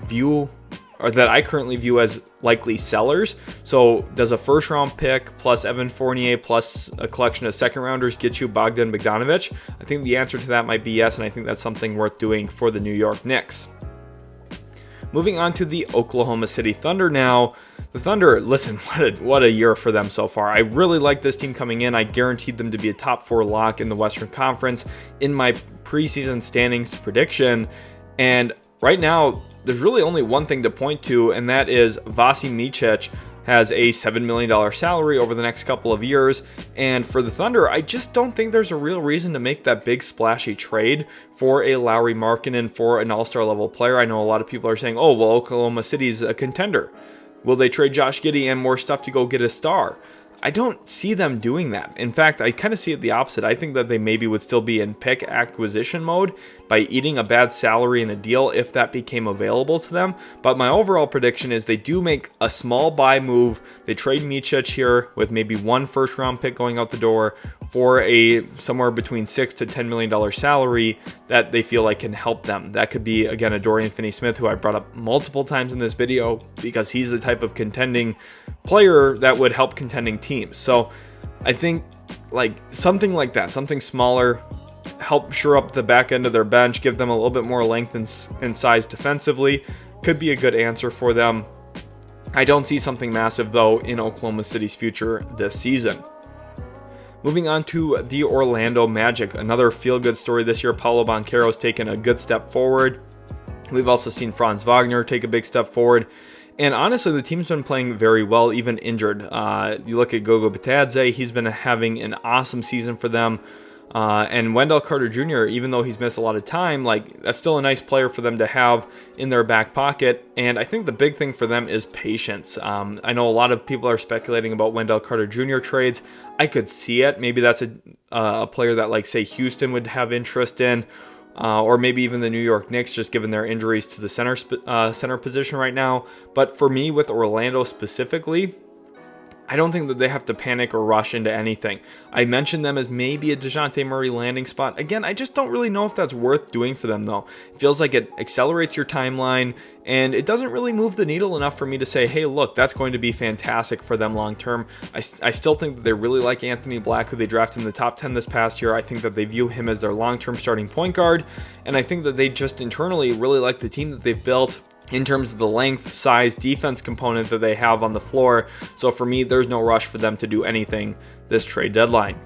or that I currently view as likely sellers. So does a first round pick plus Evan Fournier plus a collection of second rounders get you Bogdan Bogdanovic? I think the answer to that might be yes, and I think that's something worth doing for the New York Knicks. Moving on to the Oklahoma City Thunder now. The Thunder, listen, what a year for them so far. I really like this team coming in. I guaranteed them to be a top 4 lock in the Western Conference in my preseason standings prediction. And right now, there's really only one thing to point to, and that is Vasi Micic has a $7 million salary over the next couple of years. And for the Thunder, I just don't think there's a real reason to make that big splashy trade for a Lauri Markkanen, for an all-star level player. I know a lot of people are saying, oh, well, Oklahoma City's a contender. Will they trade Josh Giddey and more stuff to go get a star? I don't see them doing that. In fact, I kind of see it the opposite. I think that they maybe would still be in pick acquisition mode by eating a bad salary in a deal if that became available to them. But my overall prediction is they do make a small buy move. They trade Micic here with maybe one first round pick going out the door for a somewhere between $6 to $10 million salary that they feel like can help them. That could be, again, a Dorian Finney-Smith, who I brought up multiple times in this video because he's the type of contending player that would help contending teams. So I think like something like that, something smaller, help shore up the back end of their bench, give them a little bit more length and size defensively, could be a good answer for them. I don't see something massive though in Oklahoma City's future this season. Moving on to the Orlando Magic, another feel-good story this year. Paolo Banchero's taken a good step forward. We've also seen Franz Wagner take a big step forward. And honestly, the team's been playing very well, even injured. You look at Gogo Bitadze, he's been having an awesome season for them. And Wendell Carter Jr., even though he's missed a lot of time, like that's still a nice player for them to have in their back pocket. And I think the big thing for them is patience. I know a lot of people are speculating about Wendell Carter Jr. trades. I could see it. Maybe that's a player that, like, say, Houston would have interest in, or maybe even the New York Knicks, just given their injuries to the center position right now. But for me, with Orlando specifically, I don't think that they have to panic or rush into anything. I mentioned them as maybe a DeJounte Murray landing spot. Again, I just don't really know if that's worth doing for them, though. It feels like it accelerates your timeline, and it doesn't really move the needle enough for me to say, hey, look, that's going to be fantastic for them long term. I still think that they really like Anthony Black, who they drafted in the top 10 this past year. I think that they view him as their long-term starting point guard, and I think that they just internally really like the team that they've built in terms of the length, size, defense component that they have on the floor. So for me, there's no rush for them to do anything this trade deadline.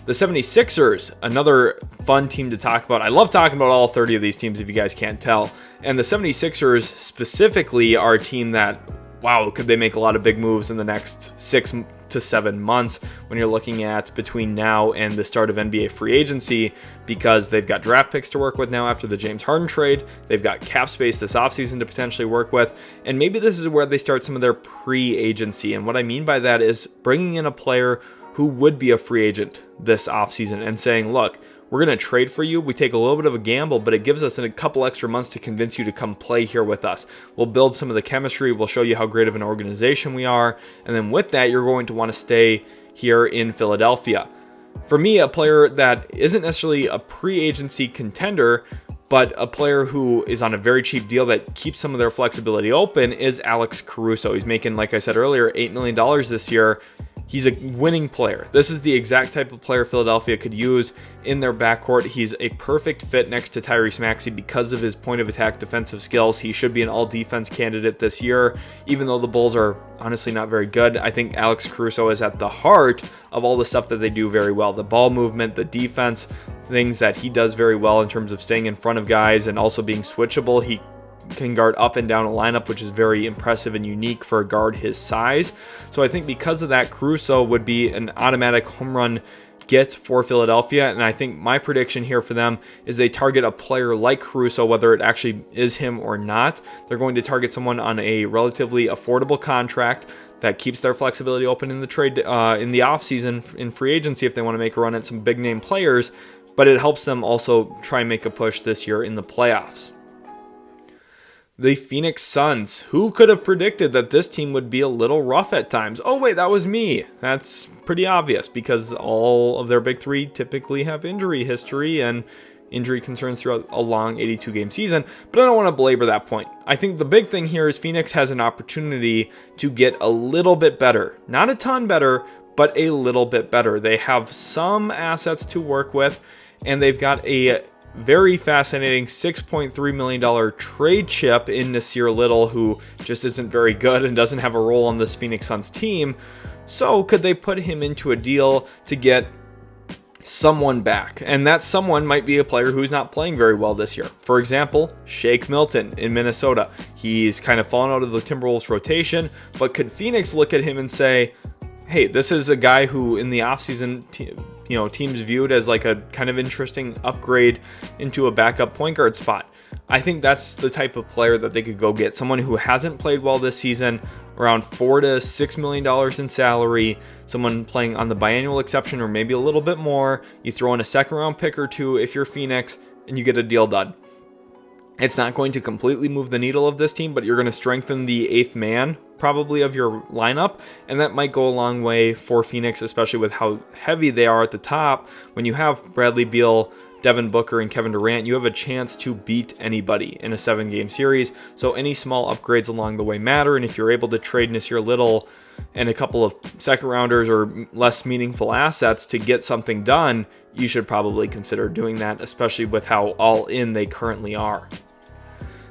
The 76ers, another fun team to talk about. I love talking about all 30 of these teams, if you guys can't tell. And the 76ers specifically are a team that, wow, could they make a lot of big moves in the next 6 to 7 months when you're looking at between now and the start of NBA free agency, because they've got draft picks to work with now after the James Harden trade. They've got cap space this offseason to potentially work with. And maybe this is where they start some of their pre-agency. And what I mean by that is bringing in a player who would be a free agent this offseason and saying, look, we're going to trade for you. We take a little bit of a gamble, but it gives us a couple extra months to convince you to come play here with us. We'll build some of the chemistry. We'll show you how great of an organization we are. And then with that, you're going to want to stay here in Philadelphia. For me, a player that isn't necessarily a pre-agency contender, but a player who is on a very cheap deal that keeps some of their flexibility open is Alex Caruso. He's making, like I said earlier, $8 million this year. He's a winning player. This is the exact type of player Philadelphia could use in their backcourt. He's a perfect fit next to Tyrese Maxey because of his point of attack defensive skills. He should be an all-defense candidate this year, even though the Bulls are honestly not very good. I think Alex Caruso is at the heart of all the stuff that they do very well. The ball movement, the defense, things that he does very well in terms of staying in front of guys and also being switchable. He can guard up and down a lineup, which is very impressive and unique for a guard his size. So I think because of that, Caruso would be an automatic home run get for Philadelphia. And I think my prediction here for them is they target a player like Caruso, whether it actually is him or not. They're going to target someone on a relatively affordable contract that keeps their flexibility open in the trade in the offseason in free agency if they want to make a run at some big name players, but it helps them also try and make a push this year in the playoffs. The Phoenix Suns. Who could have predicted that this team would be a little rough at times? Oh wait, that was me. That's pretty obvious because all of their big three typically have injury history, and injury concerns throughout a long 82-game season, but I don't want to belabor that point. I think the big thing here is Phoenix has an opportunity to get a little bit better. Not a ton better, but a little bit better. They have some assets to work with, and they've got a very fascinating $6.3 million trade chip in Nasir Little, who just isn't very good and doesn't have a role on this Phoenix Suns team. So could they put him into a deal to get someone back? And that someone might be a player who's not playing very well this year. For example, Shake Milton in Minnesota. He's kind of fallen out of the Timberwolves rotation, but could Phoenix look at him and say, hey, this is a guy who in the offseason, teams viewed as like a kind of interesting upgrade into a backup point guard spot. I think that's the type of player that they could go get. Someone who hasn't played well this season, around $4 to $6 million in salary, someone playing on the biannual exception or maybe a little bit more. You throw in a second round pick or two if you're Phoenix, and you get a deal done. It's not going to completely move the needle of this team, but you're going to strengthen the eighth man probably of your lineup, and that might go a long way for Phoenix, especially with how heavy they are at the top. When you have Bradley Beal, Devin Booker, and Kevin Durant, you have a chance to beat anybody in a 7-game series, so any small upgrades along the way matter, and if you're able to trade Nasir Little and a couple of second rounders or less meaningful assets to get something done, you should probably consider doing that, especially with how all in they currently are.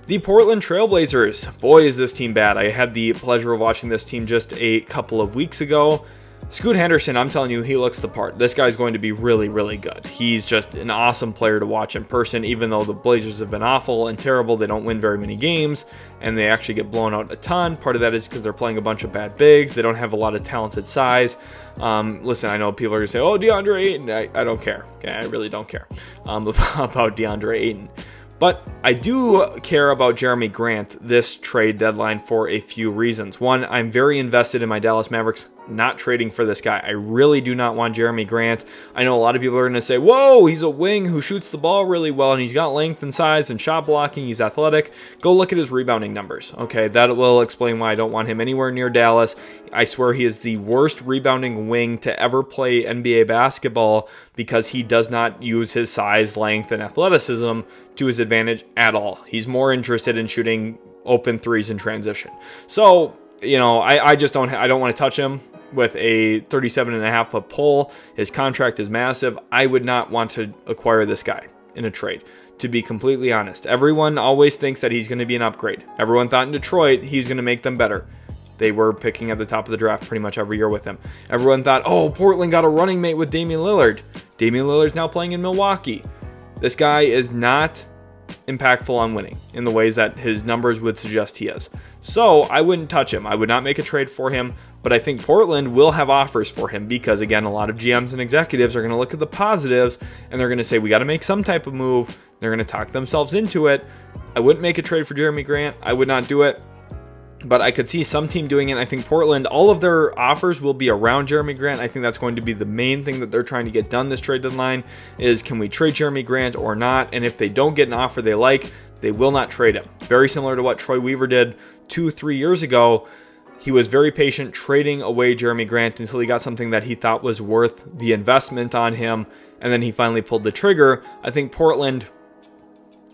The Portland Trailblazers. Boy, is this team bad. I had the pleasure of watching this team just a couple of weeks ago. Scoot Henderson, I'm telling you, he looks the part. This guy's going to be really, really good. He's just an awesome player to watch in person, even though the Blazers have been awful and terrible. They don't win very many games, and they actually get blown out a ton. Part of that is because they're playing a bunch of bad bigs. They don't have a lot of talented size. Listen, I know people are going to say, oh, DeAndre Ayton. I don't care. Okay, I really don't care about DeAndre Ayton. But I do care about Jeremy Grant this trade deadline for a few reasons. One, I'm very invested in my Dallas Mavericks not trading for this guy. I really do not want Jeremy Grant. I know a lot of people are going to say, whoa, he's a wing who shoots the ball really well, and he's got length and size and shot blocking. He's athletic. Go look at his rebounding numbers. Okay, that will explain why I don't want him anywhere near Dallas. I swear he is the worst rebounding wing to ever play NBA basketball because he does not use his size, length, and athleticism to his advantage at all. He's more interested in shooting open threes in transition. So, I just don't want to touch him with a 37.5-foot pole. His contract is massive. I would not want to acquire this guy in a trade, to be completely honest. Everyone always thinks that he's going to be an upgrade. Everyone thought in Detroit he's going to make them better. They were picking at the top of the draft pretty much every year with him. Everyone thought, oh, Portland got a running mate with Damian Lillard. Damian Lillard's now playing in Milwaukee. This guy is not impactful on winning in the ways that his numbers would suggest he is. So I wouldn't touch him. I would not make a trade for him, but I think Portland will have offers for him because, again, a lot of GMs and executives are going to look at the positives and they're going to say, we got to make some type of move. They're going to talk themselves into it. I wouldn't make a trade for Jeremy Grant. I would not do it. But I could see some team doing it. I think Portland, all of their offers will be around Jeremy Grant. I think that's going to be the main thing that they're trying to get done this trade deadline is, can we trade Jeremy Grant or not? And if they don't get an offer they like, they will not trade him. Very similar to what Troy Weaver did 2-3 years ago. He was very patient trading away Jeremy Grant until he got something that he thought was worth the investment on him. And then he finally pulled the trigger. I think Portland,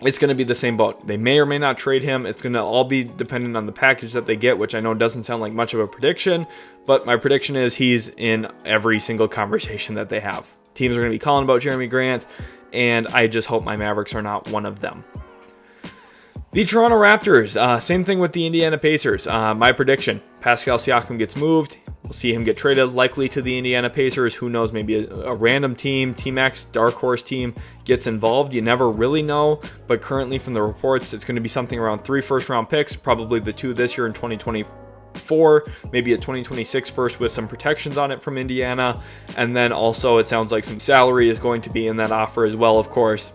it's going to be the same boat. They may or may not trade him. It's going to all be dependent on the package that they get, which I know doesn't sound like much of a prediction, but my prediction is he's in every single conversation that they have. Teams are going to be calling about Jeremy Grant, and I just hope my Mavericks are not one of them. The Toronto Raptors, same thing with the Indiana Pacers. My prediction, Pascal Siakam gets moved. We'll see him get traded likely to the Indiana Pacers. Who knows, maybe a random team, Team X, Dark Horse team gets involved. You never really know, but currently from the reports, it's going to be something around 3 first-round picks, probably the 2 this year in 2024, maybe a 2026 first with some protections on it from Indiana. And then also it sounds like some salary is going to be in that offer as well, of course,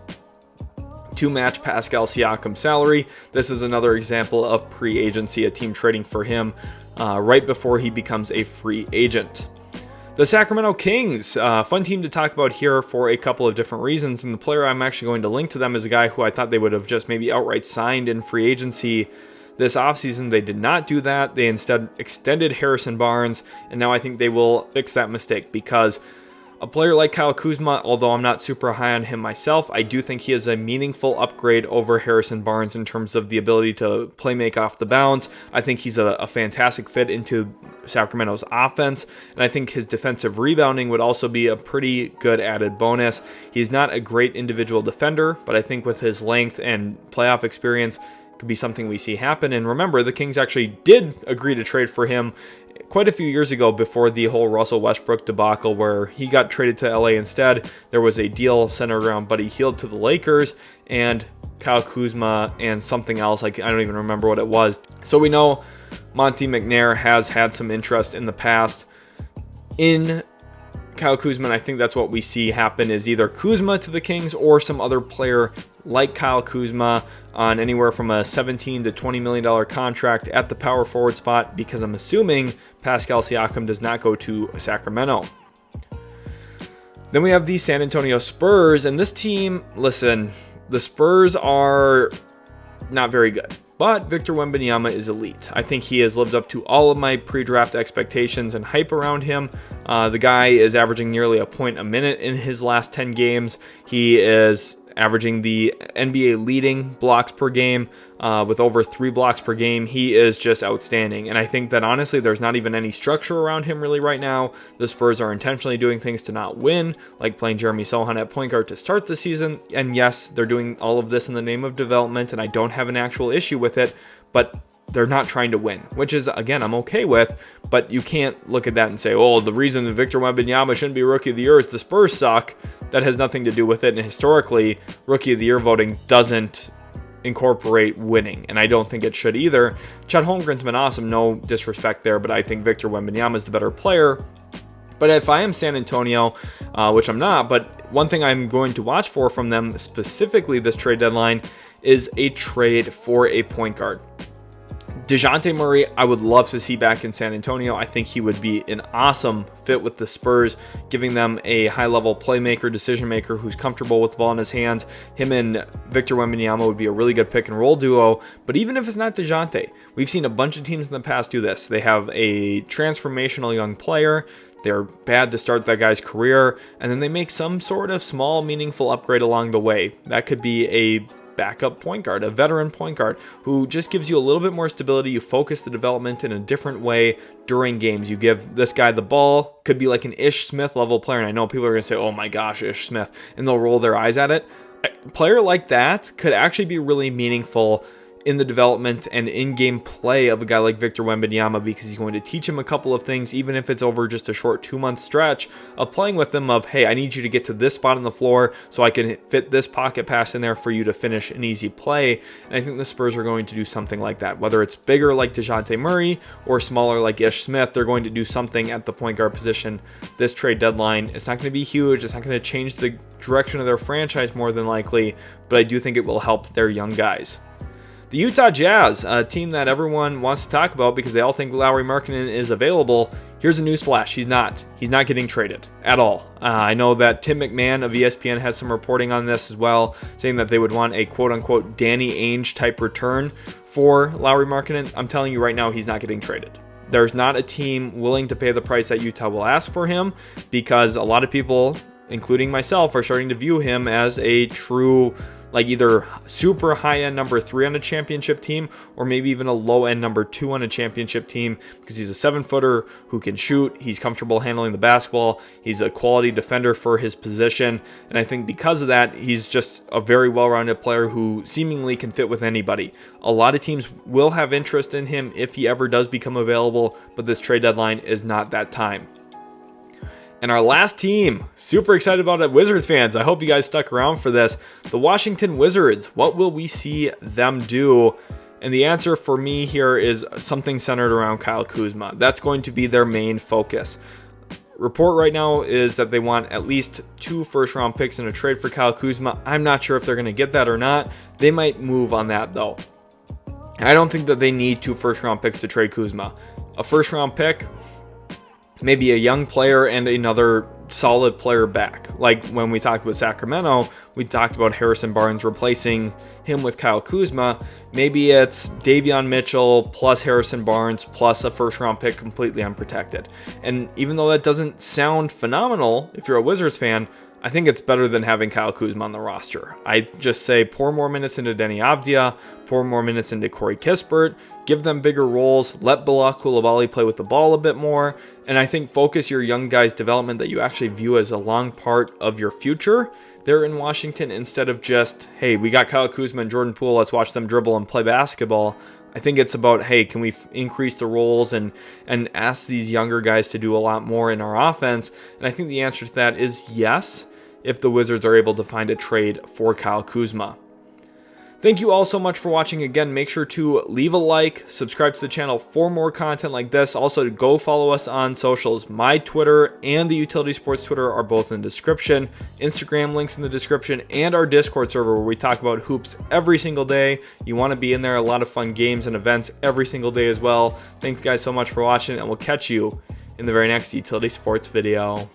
to match Pascal Siakam's salary. This is another example of pre-agency, a team trading for him right before he becomes a free agent. The Sacramento Kings, fun team to talk about here for a couple of different reasons, and the player I'm actually going to link to them is a guy who I thought they would have just maybe outright signed in free agency this offseason. They did not do that. They instead extended Harrison Barnes, and now I think they will fix that mistake because A player like Kyle Kuzma, although I'm not super high on him myself, I do think he is a meaningful upgrade over Harrison Barnes in terms of the ability to play make off the bounce. I think he's a fantastic fit into Sacramento's offense, and I think his defensive rebounding would also be a pretty good added bonus. He's not a great individual defender, but I think with his length and playoff experience, could be something we see happen. And remember, the Kings actually did agree to trade for him quite a few years ago before the whole Russell Westbrook debacle where he got traded to LA instead. There was a deal centered around Buddy Hield to the Lakers and Kyle Kuzma and something else. I don't even remember what it was. So we know Monte McNair has had some interest in the past in Kyle Kuzma, and I think that's what we see happen is either Kuzma to the Kings or some other player like Kyle Kuzma on anywhere from a $17 to $20 million contract at the power forward spot, because I'm assuming Pascal Siakam does not go to Sacramento. Then we have the San Antonio Spurs, and this team, listen, the Spurs are not very good, but Victor Wembanyama is elite. I think he has lived up to all of my pre-draft expectations and hype around him. The guy is averaging nearly a point a minute in his last 10 games. He is averaging the NBA leading blocks per game with over 3 blocks per game. He is just outstanding. And I think that honestly, there's not even any structure around him really right now. The Spurs are intentionally doing things to not win, like playing Jeremy Sohan at point guard to start the season. And yes, they're doing all of this in the name of development, and I don't have an actual issue with it, but they're not trying to win, which is, again, I'm okay with, but you can't look at that and say, oh, the reason that Victor Wembanyama shouldn't be Rookie of the Year is the Spurs suck. That has nothing to do with it, and historically, Rookie of the Year voting doesn't incorporate winning, and I don't think it should either. Chet Holmgren's been awesome, no disrespect there, but I think Victor Wembanyama is the better player. But if I am San Antonio, which I'm not, but one thing I'm going to watch for from them, specifically this trade deadline, is a trade for a point guard. DeJounte Murray, I would love to see back in San Antonio. I think he would be an awesome fit with the Spurs, giving them a high-level playmaker, decision-maker who's comfortable with the ball in his hands. Him and Victor Wembanyama would be a really good pick-and-roll duo. But even if it's not DeJounte, we've seen a bunch of teams in the past do this. They have a transformational young player. They're bad to start that guy's career, and then they make some sort of small, meaningful upgrade along the way. That could be a backup point guard, a veteran point guard who just gives you a little bit more stability. You focus the development in a different way during games. You give this guy the ball, could be like an Ish Smith level player. And I know people are going to say, oh my gosh, Ish Smith, and they'll roll their eyes at it. A player like that could actually be really meaningful in the development and in-game play of a guy like Victor Wembanyama, because he's going to teach him a couple of things, even if it's over just a short 2-month stretch of playing with him of, hey, I need you to get to this spot on the floor so I can fit this pocket pass in there for you to finish an easy play. And I think the Spurs are going to do something like that. Whether it's bigger like DeJounte Murray or smaller like Ish Smith, they're going to do something at the point guard position this trade deadline. It's not going to be huge. It's not going to change the direction of their franchise more than likely, but I do think it will help their young guys. The Utah Jazz, a team that everyone wants to talk about because they all think Lauri Markkanen is available. Here's a news flash. He's not. He's not getting traded at all. I know that Tim McMahon of ESPN has some reporting on this as well, saying that they would want a quote-unquote Danny Ainge type return for Lauri Markkanen. I'm telling you right now, he's not getting traded. There's not a team willing to pay the price that Utah will ask for him, because a lot of people, including myself, are starting to view him as a true, like, either super high-end number 3 on a championship team or maybe even a low-end number 2 on a championship team, because he's a 7-footer who can shoot. He's comfortable handling the basketball. He's a quality defender for his position. And I think because of that, he's just a very well-rounded player who seemingly can fit with anybody. A lot of teams will have interest in him if he ever does become available, but this trade deadline is not that time. And our last team, super excited about it, Wizards fans. I hope you guys stuck around for this. The Washington Wizards, what will we see them do? And the answer for me here is something centered around Kyle Kuzma. That's going to be their main focus. Report right now is that they want at least 2 first-round picks in a trade for Kyle Kuzma. I'm not sure if they're going to get that or not. They might move on that, though. I don't think that they need 2 first-round picks to trade Kuzma. A first-round pick, maybe a young player and another solid player back. Like when we talked with Sacramento, we talked about Harrison Barnes replacing him with Kyle Kuzma. Maybe it's Davion Mitchell plus Harrison Barnes plus a first-round pick completely unprotected. And even though that doesn't sound phenomenal, if you're a Wizards fan, I think it's better than having Kyle Kuzma on the roster. I just say pour more minutes into Denny Avdia, pour more minutes into Corey Kispert, give them bigger roles, let Bilal Coulibaly play with the ball a bit more, and I think focus your young guys' development that you actually view as a long part of your future there in Washington, instead of just, hey, we got Kyle Kuzma and Jordan Poole, let's watch them dribble and play basketball. I think it's about, hey, can we increase the roles and ask these younger guys to do a lot more in our offense? And I think the answer to that is yes, if the Wizards are able to find a trade for Kyle Kuzma. Thank you all so much for watching. Again, make sure to leave a like, subscribe to the channel for more content like this. Also, go follow us on socials. My Twitter and the Utility Sports Twitter are both in the description. Instagram links in the description, and our Discord server where we talk about hoops every single day. You want to be in there. A lot of fun games and events every single day as well. Thanks guys so much for watching, and we'll catch you in the very next Utility Sports video.